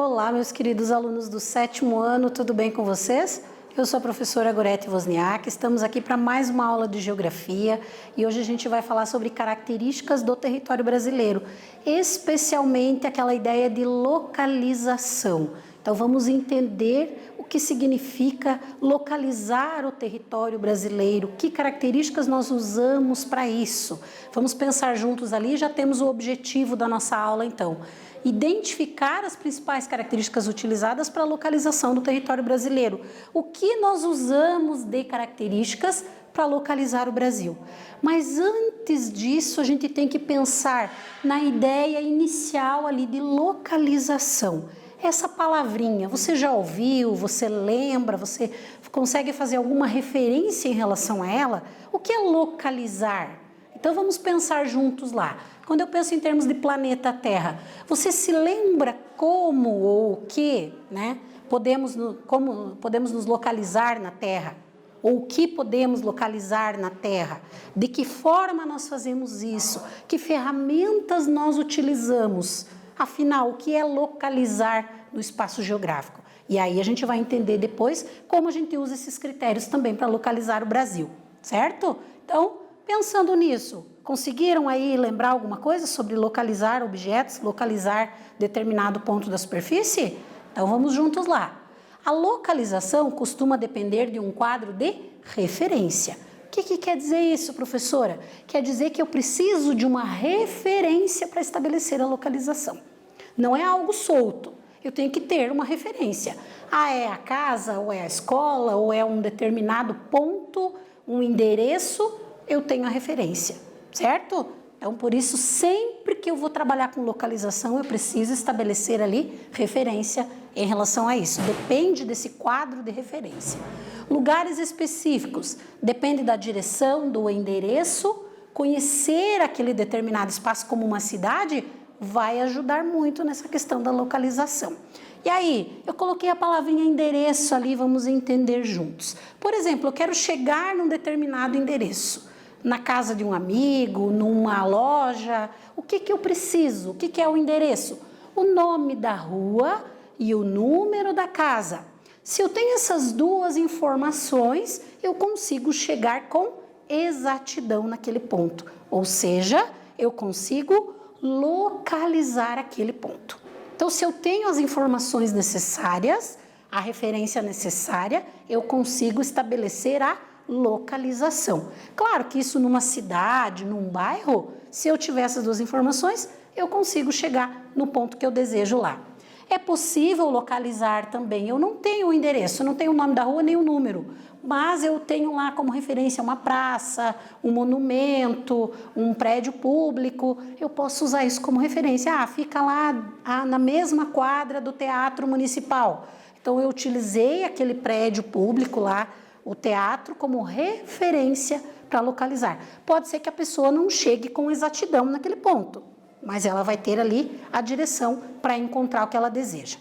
Olá, meus queridos alunos do 7º ano, tudo bem com vocês? Eu sou a professora Gorete Wozniak, estamos aqui para mais uma aula de Geografia e hoje a gente vai falar sobre características do território brasileiro, especialmente aquela ideia de localização. Então vamos entender o que significa localizar o território brasileiro, que características nós usamos para isso. Vamos pensar juntos ali, já temos o objetivo da nossa aula então. Identificar as principais características utilizadas para a localização do território brasileiro. O que nós usamos de características para localizar o Brasil? Mas antes disso, a gente tem que pensar na ideia inicial ali de localização. Essa palavrinha, você já ouviu, você lembra, você consegue fazer alguma referência em relação a ela? O que é localizar? Então vamos pensar juntos lá. Quando eu penso em termos de planeta Terra, você se lembra como ou o que, né? Como podemos nos localizar na Terra? Ou o que podemos localizar na Terra? De que forma nós fazemos isso? Que ferramentas nós utilizamos? Afinal, o que é localizar no espaço geográfico? E aí a gente vai entender depois como a gente usa esses critérios também para localizar o Brasil, certo? Então, pensando nisso, conseguiram aí lembrar alguma coisa sobre localizar objetos, localizar determinado ponto da superfície? Então vamos juntos lá. A localização costuma depender de um quadro de referência. O que quer dizer isso, professora? Quer dizer que eu preciso de uma referência para estabelecer a localização. Não é algo solto, eu tenho que ter uma referência. Ah, é a casa, ou é a escola, ou é um determinado ponto, um endereço, eu tenho a referência, certo? Então, por isso, sempre que eu vou trabalhar com localização, eu preciso estabelecer ali referência em relação a isso. Depende desse quadro de referência. Lugares específicos, depende da direção, do endereço. Conhecer aquele determinado espaço como uma cidade vai ajudar muito nessa questão da localização. E aí, eu coloquei a palavrinha endereço ali, vamos entender juntos. Por exemplo, eu quero chegar num determinado endereço. Na casa de um amigo, numa loja, o que eu preciso? O que é o endereço? O nome da rua e o número da casa. Se eu tenho essas duas informações, eu consigo chegar com exatidão naquele ponto. Ou seja, eu consigo localizar aquele ponto. Então, se eu tenho as informações necessárias, a referência necessária, eu consigo estabelecer a localização. Claro que isso numa cidade, num bairro, se eu tiver essas duas informações, eu consigo chegar no ponto que eu desejo lá. É possível localizar também, eu não tenho o endereço, eu não tenho o nome da rua nem o número, mas eu tenho lá como referência uma praça, um monumento, um prédio público, eu posso usar isso como referência. Ah, fica lá na mesma quadra do Teatro Municipal. Então eu utilizei aquele prédio público lá, o teatro, como referência para localizar. Pode ser que a pessoa não chegue com exatidão naquele ponto, mas ela vai ter ali a direção para encontrar o que ela deseja.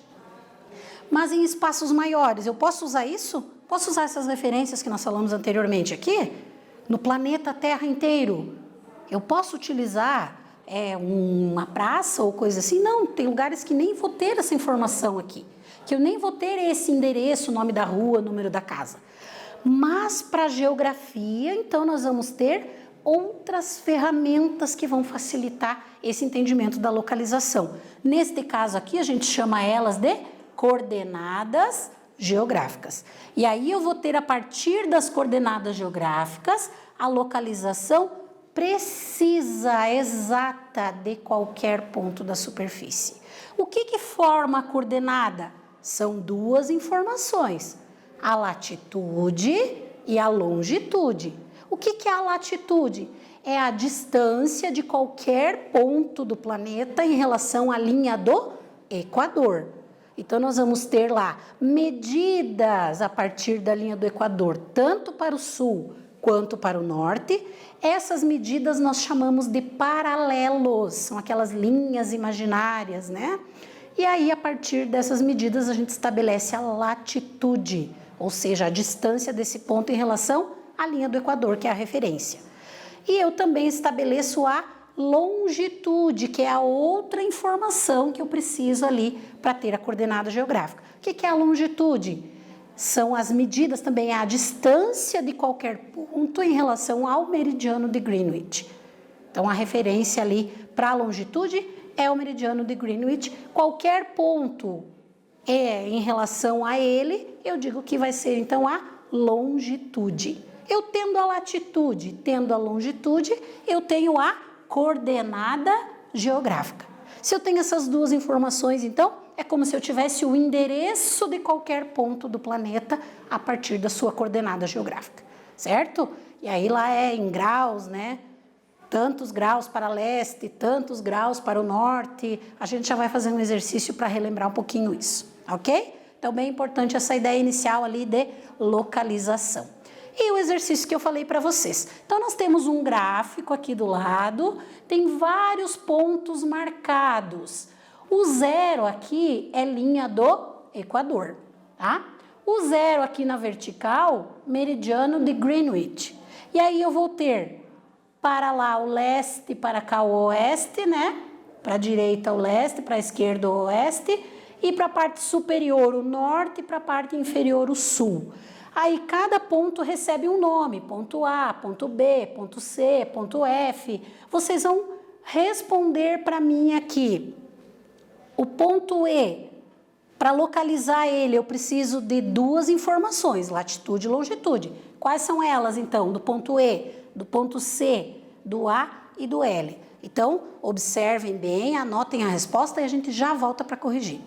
Mas em espaços maiores, eu posso usar isso? Posso usar essas referências que nós falamos anteriormente aqui? No planeta Terra inteiro? Eu posso utilizar uma praça ou coisa assim? Não, tem lugares que nem vou ter essa informação aqui, que eu nem vou ter esse endereço, nome da rua, número da casa. Mas para a geografia, então, nós vamos ter outras ferramentas que vão facilitar esse entendimento da localização. Neste caso aqui, a gente chama elas de coordenadas geográficas. E aí eu vou ter, a partir das coordenadas geográficas, a localização precisa, exata de qualquer ponto da superfície. O que forma a coordenada? São duas informações. A latitude e a longitude. O que é a latitude? É a distância de qualquer ponto do planeta em relação à linha do Equador. Então, nós vamos ter lá medidas a partir da linha do Equador, tanto para o sul quanto para o norte. Essas medidas nós chamamos de paralelos, são aquelas linhas imaginárias, né? E aí, a partir dessas medidas, a gente estabelece a latitude, ou seja, a distância desse ponto em relação à linha do Equador, que é a referência. E eu também estabeleço a longitude, que é a outra informação que eu preciso ali para ter a coordenada geográfica. O que é a longitude? São as medidas também, a distância de qualquer ponto em relação ao meridiano de Greenwich. Então, a referência ali para a longitude é o meridiano de Greenwich. Qualquer ponto em relação a ele, eu digo que vai ser, então, a longitude. Eu tendo a latitude, tendo a longitude, eu tenho a coordenada geográfica. Se eu tenho essas duas informações, então, é como se eu tivesse o endereço de qualquer ponto do planeta a partir da sua coordenada geográfica, certo? E aí lá é em graus, né? Tantos graus para leste, tantos graus para o norte. A gente já vai fazer um exercício para relembrar um pouquinho isso, ok? Então, bem importante essa ideia inicial ali de localização. E o exercício que eu falei para vocês. Então, nós temos um gráfico aqui do lado, tem vários pontos marcados. O zero aqui é linha do Equador, tá? O zero aqui na vertical, meridiano de Greenwich. E aí eu vou ter para lá o leste, para cá o oeste, né? Para a direita o leste, para a esquerda o oeste. E para a parte superior o norte e para a parte inferior o sul. Aí cada ponto recebe um nome, ponto A, ponto B, ponto C, ponto F. Vocês vão responder para mim aqui. O ponto E, para localizar ele, eu preciso de duas informações, latitude e longitude. Quais são elas, então? Do ponto E, do ponto C, do A e do L. Então, observem bem, anotem a resposta e a gente já volta para corrigir.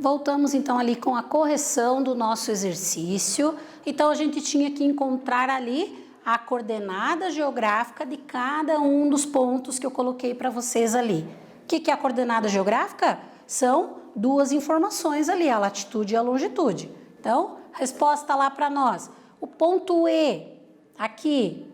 Voltamos então ali com a correção do nosso exercício. Então, a gente tinha que encontrar ali a coordenada geográfica de cada um dos pontos que eu coloquei para vocês ali. O que é a coordenada geográfica? São duas informações ali, a latitude e a longitude. Então, resposta lá para nós. O ponto E, aqui,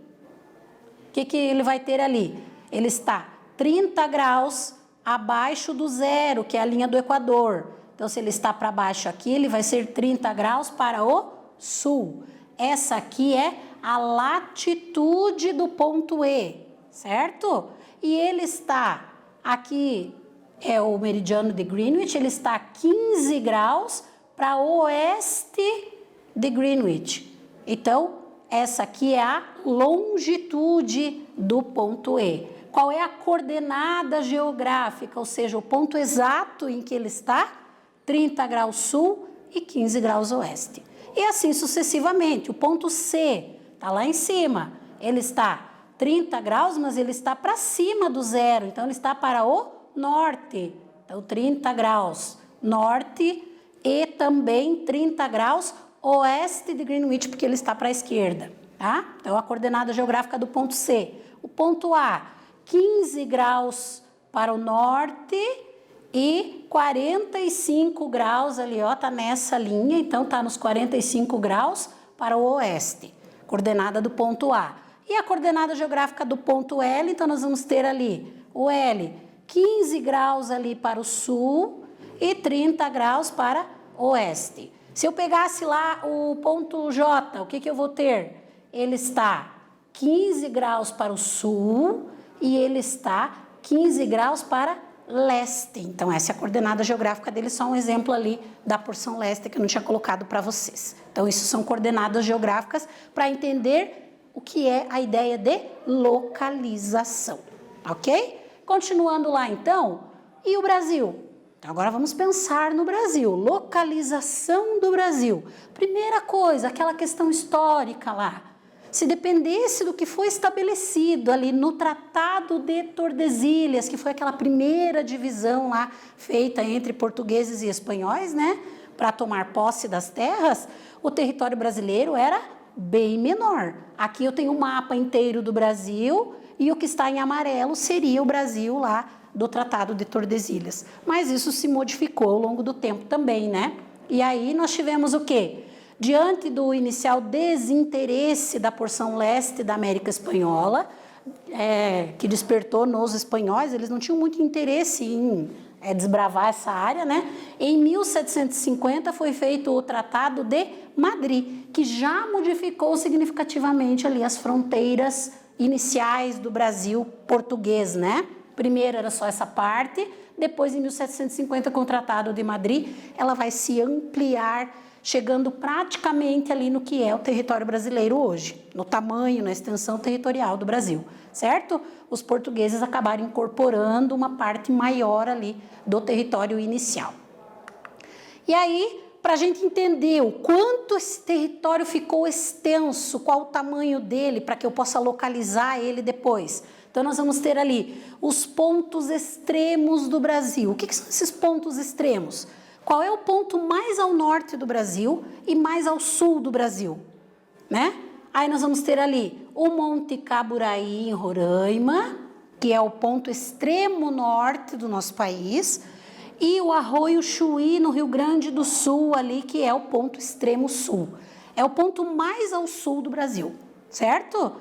o que ele vai ter ali? Ele está 30 graus abaixo do zero, que é a linha do Equador. Então, se ele está para baixo aqui, ele vai ser 30 graus para o sul. Essa aqui é a latitude do ponto E, certo? E ele está aqui, é o meridiano de Greenwich, ele está 15 graus para oeste de Greenwich. Então, essa aqui é a longitude do ponto E. Qual é a coordenada geográfica, ou seja, o ponto exato em que ele está? 30 graus sul e 15 graus oeste. E assim sucessivamente. O ponto C está lá em cima. Ele está 30 graus, mas ele está para cima do zero. Então, ele está para o norte. Então, 30 graus norte e também 30 graus oeste de Greenwich, porque ele está para a esquerda. Tá? Então, a coordenada geográfica do ponto C. O ponto A, 15 graus para o norte e 45 graus ali, ó, tá nessa linha, então tá nos 45 graus para o oeste, coordenada do ponto A. E a coordenada geográfica do ponto L, então nós vamos ter ali o L, 15 graus ali para o sul e 30 graus para o oeste. Se eu pegasse lá o ponto J, o que eu vou ter? Ele está 15 graus para o sul e ele está 15 graus para leste. Então, essa é a coordenada geográfica dele, só um exemplo ali da porção leste que eu não tinha colocado para vocês. Então, isso são coordenadas geográficas para entender o que é a ideia de localização, ok? Continuando lá então, e o Brasil? Então, agora vamos pensar no Brasil, localização do Brasil. Primeira coisa, aquela questão histórica lá. Se dependesse do que foi estabelecido ali no Tratado de Tordesilhas, que foi aquela primeira divisão lá feita entre portugueses e espanhóis, né, para tomar posse das terras, o território brasileiro era bem menor. Aqui eu tenho um mapa inteiro do Brasil e o que está em amarelo seria o Brasil lá do Tratado de Tordesilhas. Mas isso se modificou ao longo do tempo também, né? E aí nós tivemos o quê? Diante do inicial desinteresse da porção leste da América Espanhola, que despertou nos espanhóis, eles não tinham muito interesse em desbravar essa área, né? Em 1750 foi feito o Tratado de Madrid, que já modificou significativamente ali as fronteiras iniciais do Brasil português, né? Primeiro era só essa parte, depois em 1750 com o Tratado de Madrid, ela vai se ampliar, chegando praticamente ali no que é o território brasileiro hoje, no tamanho, na extensão territorial do Brasil, certo? Os portugueses acabaram incorporando uma parte maior ali do território inicial. E aí, para a gente entender o quanto esse território ficou extenso, qual o tamanho dele, para que eu possa localizar ele depois. Então, nós vamos ter ali os pontos extremos do Brasil. O que são esses pontos extremos? Qual é o ponto mais ao norte do Brasil e mais ao sul do Brasil, né? Aí nós vamos ter ali o Monte Caburaí, em Roraima, que é o ponto extremo norte do nosso país, e o Arroio Chuí, no Rio Grande do Sul, ali, que é o ponto extremo sul. É o ponto mais ao sul do Brasil, certo?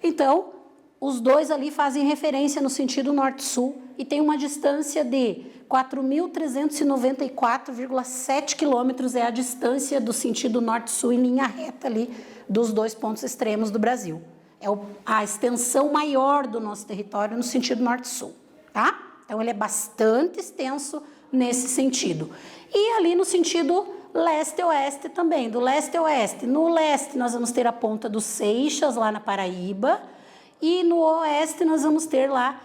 Então, os dois ali fazem referência no sentido norte-sul e tem uma distância de 4.394,7 quilômetros, é a distância do sentido norte-sul em linha reta ali dos dois pontos extremos do Brasil. É a extensão maior do nosso território no sentido norte-sul, tá? Então, ele é bastante extenso nesse sentido. E ali no sentido leste-oeste também, do leste a oeste. No leste, nós vamos ter a Ponta dos Seixas, lá na Paraíba, e no oeste nós vamos ter lá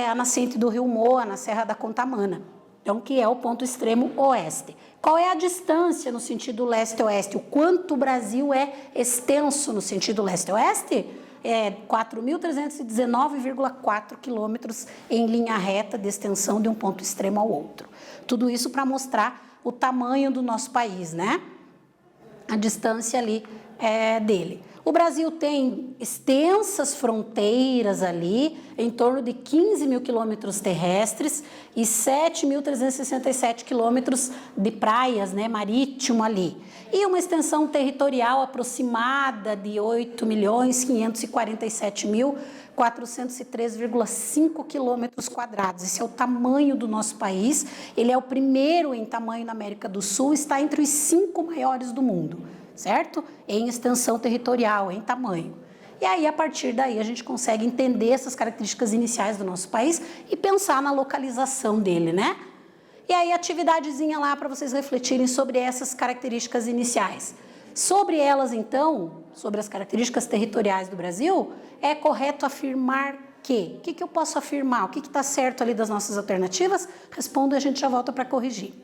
a nascente do Rio Moa, na Serra da Contamana, então que é o ponto extremo oeste. Qual é a distância no sentido leste-oeste? O quanto o Brasil é extenso no sentido leste-oeste? É 4.319,4 quilômetros em linha reta de extensão de um ponto extremo ao outro. Tudo isso para mostrar o tamanho do nosso país, né? A distância ali dele. O Brasil tem extensas fronteiras ali, em torno de 15 mil quilômetros terrestres e 7.367 quilômetros de praias, né, marítimo ali. E uma extensão territorial aproximada de 8.547.403,5 quilômetros quadrados. Esse é o tamanho do nosso país. Ele é o primeiro em tamanho na América do Sul, está entre os 5 maiores do mundo, certo? Em extensão territorial, em tamanho. E aí, a partir daí, a gente consegue entender essas características iniciais do nosso país e pensar na localização dele, né? E aí, atividadezinha lá para vocês refletirem sobre essas características iniciais. Sobre elas, então, sobre as características territoriais do Brasil, é correto afirmar que? O que eu posso afirmar? O que está certo ali das nossas alternativas? Respondo e a gente já volta para corrigir.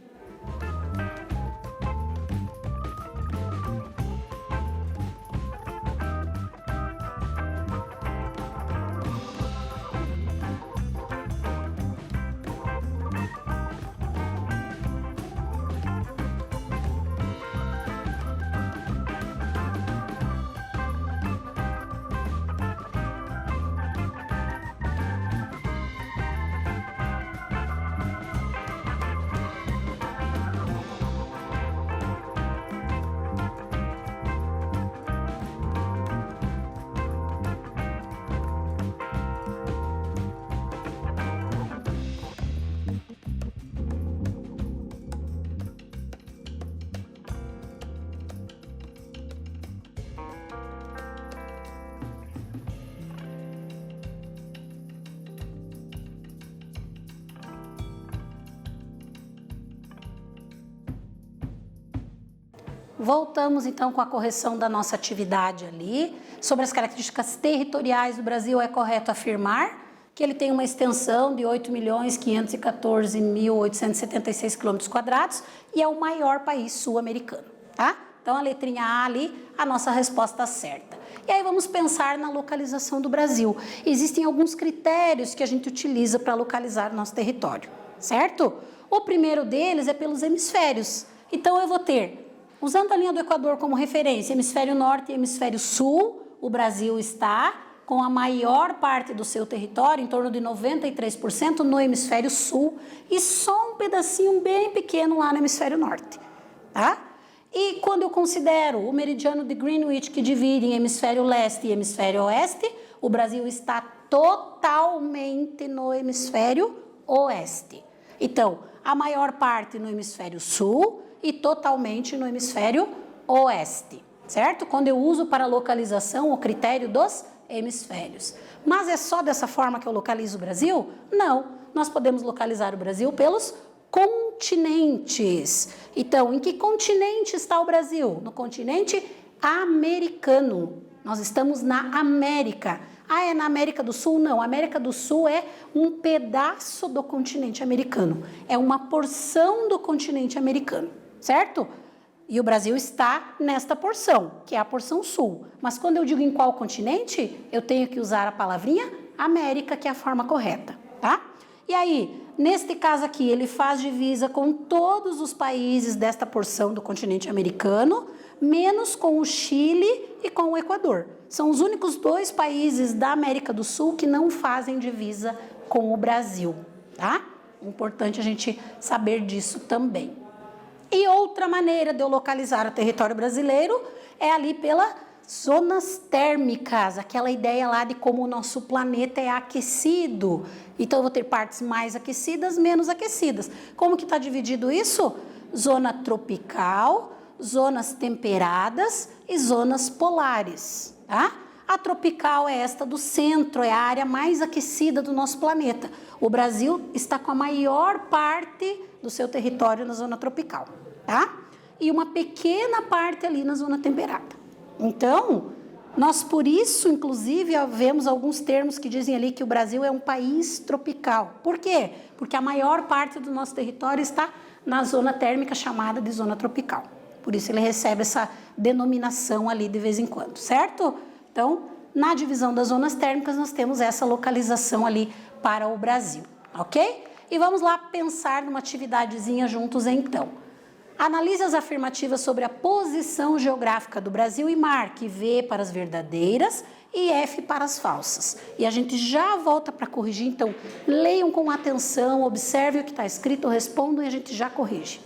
Voltamos então com a correção da nossa atividade ali. Sobre as características territoriais do Brasil, é correto afirmar que ele tem uma extensão de 8.514.876 km² e é o maior país sul-americano, tá? Então, a letrinha A ali, a nossa resposta certa. E aí vamos pensar na localização do Brasil. Existem alguns critérios que a gente utiliza para localizar o nosso território, certo? O primeiro deles é pelos hemisférios. Então, eu vou ter, usando a linha do Equador como referência, hemisfério norte e hemisfério sul, o Brasil está com a maior parte do seu território, em torno de 93%, no hemisfério sul e só um pedacinho bem pequeno lá no hemisfério norte, tá? E quando eu considero o meridiano de Greenwich, que divide em hemisfério leste e hemisfério oeste, o Brasil está totalmente no hemisfério oeste. Então, a maior parte no hemisfério sul e totalmente no hemisfério oeste, certo? Quando eu uso para localização o critério dos hemisférios. Mas é só dessa forma que eu localizo o Brasil? Não, nós podemos localizar o Brasil pelos continentes. Então, em que continente está o Brasil? No continente americano. Nós estamos na América. Ah, é na América do Sul? Não, a América do Sul é um pedaço do continente americano. É uma porção do continente americano, certo? E o Brasil está nesta porção, que é a porção sul. Mas quando eu digo em qual continente, eu tenho que usar a palavrinha América, que é a forma correta, tá? E aí, neste caso aqui, ele faz divisa com todos os países desta porção do continente americano, menos com o Chile e com o Equador. São os únicos dois países da América do Sul que não fazem divisa com o Brasil, tá? Importante a gente saber disso também. E outra maneira de eu localizar o território brasileiro é ali pelas zonas térmicas, aquela ideia lá de como o nosso planeta é aquecido. Então, eu vou ter partes mais aquecidas, menos aquecidas. Como que está dividido isso? Zona tropical, zonas temperadas e zonas polares, tá? A tropical é esta do centro, é a área mais aquecida do nosso planeta. O Brasil está com a maior parte do seu território na zona tropical, tá? E uma pequena parte ali na zona temperada. Então, nós por isso, inclusive, vemos alguns termos que dizem ali que o Brasil é um país tropical. Por quê? Porque a maior parte do nosso território está na zona térmica chamada de zona tropical. Por isso ele recebe essa denominação ali de vez em quando, certo? Então, na divisão das zonas térmicas, nós temos essa localização ali para o Brasil, ok? E vamos lá pensar numa atividadezinha juntos então. Analise as afirmativas sobre a posição geográfica do Brasil e marque V para as verdadeiras e F para as falsas. E a gente já volta para corrigir, então leiam com atenção, observe o que está escrito, respondam e a gente já corrige.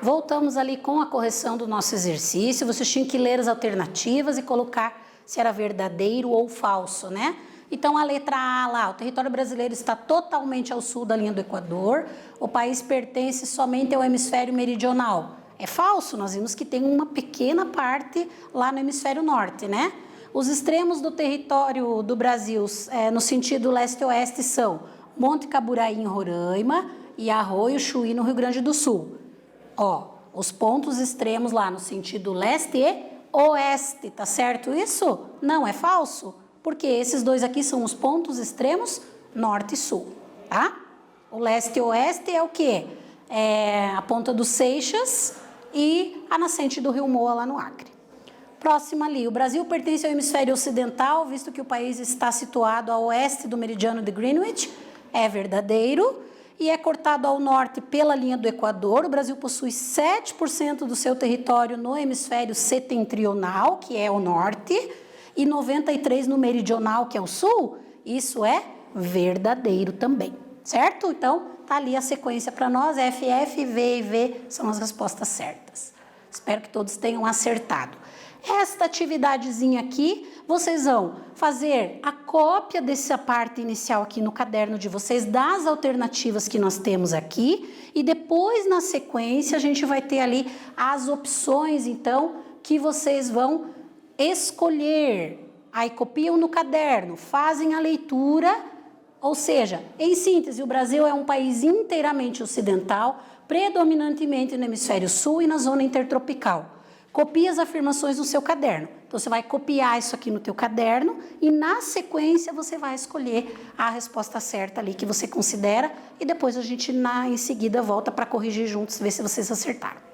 Voltamos ali com a correção do nosso exercício. Vocês tinham que ler as alternativas e colocar se era verdadeiro ou falso, né? Então, a letra A lá, o território brasileiro está totalmente ao sul da linha do Equador, o país pertence somente ao hemisfério meridional. É falso, nós vimos que tem uma pequena parte lá no hemisfério norte, né? Os extremos do território do Brasil, no sentido leste-oeste, são Monte Caburaí, em Roraima, e Arroio Chuí, no Rio Grande do Sul. Ó, os pontos extremos lá no sentido leste e oeste, tá certo isso? Não, é falso. Porque esses dois aqui são os pontos extremos norte e sul, tá? O leste e oeste é o quê? É a ponta dos Seixas e a nascente do Rio Moa, lá no Acre. Próximo ali, o Brasil pertence ao hemisfério ocidental, visto que o país está situado a oeste do meridiano de Greenwich. É verdadeiro. E é cortado ao norte pela linha do Equador. O Brasil possui 7% do seu território no hemisfério setentrional, que é o norte, e 93% no meridional, que é o sul. Isso é verdadeiro também, certo? Então, tá ali a sequência para nós, FF, V e V são as respostas certas. Espero que todos tenham acertado. Esta atividadezinha aqui, vocês vão fazer a cópia dessa parte inicial aqui no caderno de vocês, das alternativas que nós temos aqui, e depois, na sequência, a gente vai ter ali as opções, então, que vocês vão escolher. Aí copiam no caderno, fazem a leitura, ou seja, em síntese, o Brasil é um país inteiramente ocidental, predominantemente no hemisfério sul e na zona intertropical. Copie as afirmações no seu caderno. Então, você vai copiar isso aqui no teu caderno e, na sequência, você vai escolher a resposta certa ali que você considera e depois a gente, em seguida, volta para corrigir juntos, ver se vocês acertaram.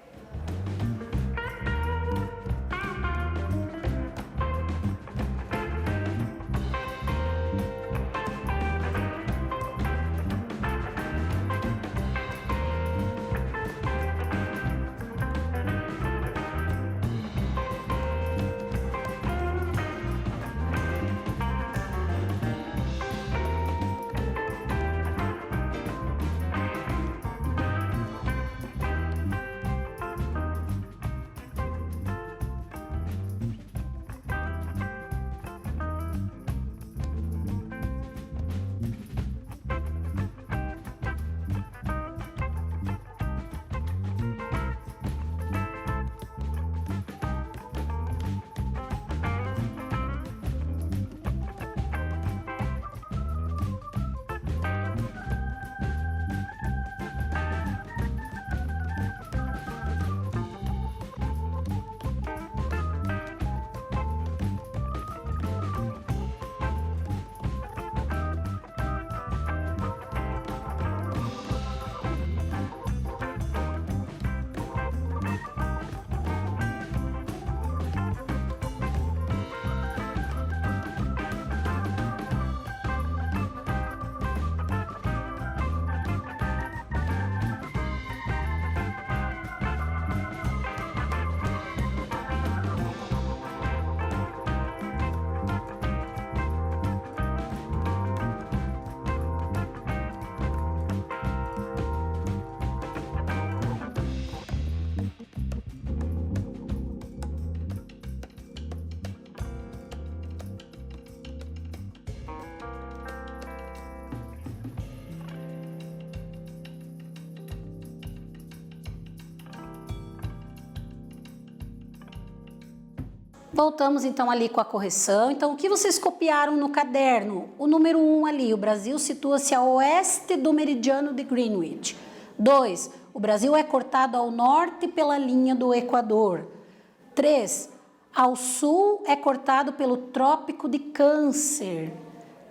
Voltamos então ali com a correção. Então, o que vocês copiaram no caderno? O número 1 ali, o Brasil situa-se a oeste do meridiano de Greenwich. 2, o Brasil é cortado ao norte pela linha do Equador. 3, ao sul é cortado pelo Trópico de Câncer.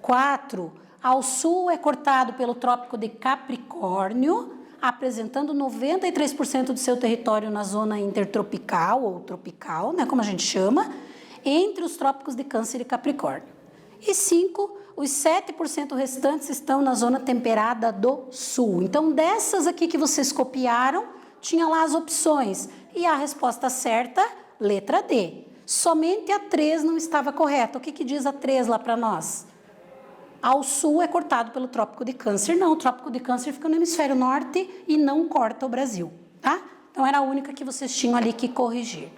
4, ao sul é cortado pelo Trópico de Capricórnio, apresentando 93% do seu território na zona intertropical ou tropical, né, como a gente chama, entre os trópicos de Câncer e Capricórnio. E 5, os 7% restantes estão na zona temperada do sul. Então, dessas aqui que vocês copiaram, tinha lá as opções. E a resposta certa, letra D. Somente a 3 não estava correta. O que diz a 3 lá para nós? Ao sul é cortado pelo Trópico de Câncer. Não, o Trópico de Câncer fica no hemisfério norte e não corta o Brasil, tá? Então era a única que vocês tinham ali que corrigir.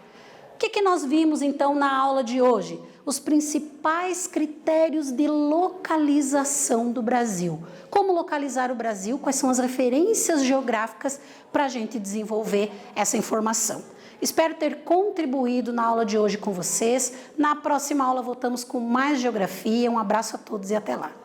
O que nós vimos então na aula de hoje? Os principais critérios de localização do Brasil. Como localizar o Brasil, quais são as referências geográficas para a gente desenvolver essa informação. Espero ter contribuído na aula de hoje com vocês. Na próxima aula voltamos com mais geografia. Um abraço a todos e até lá.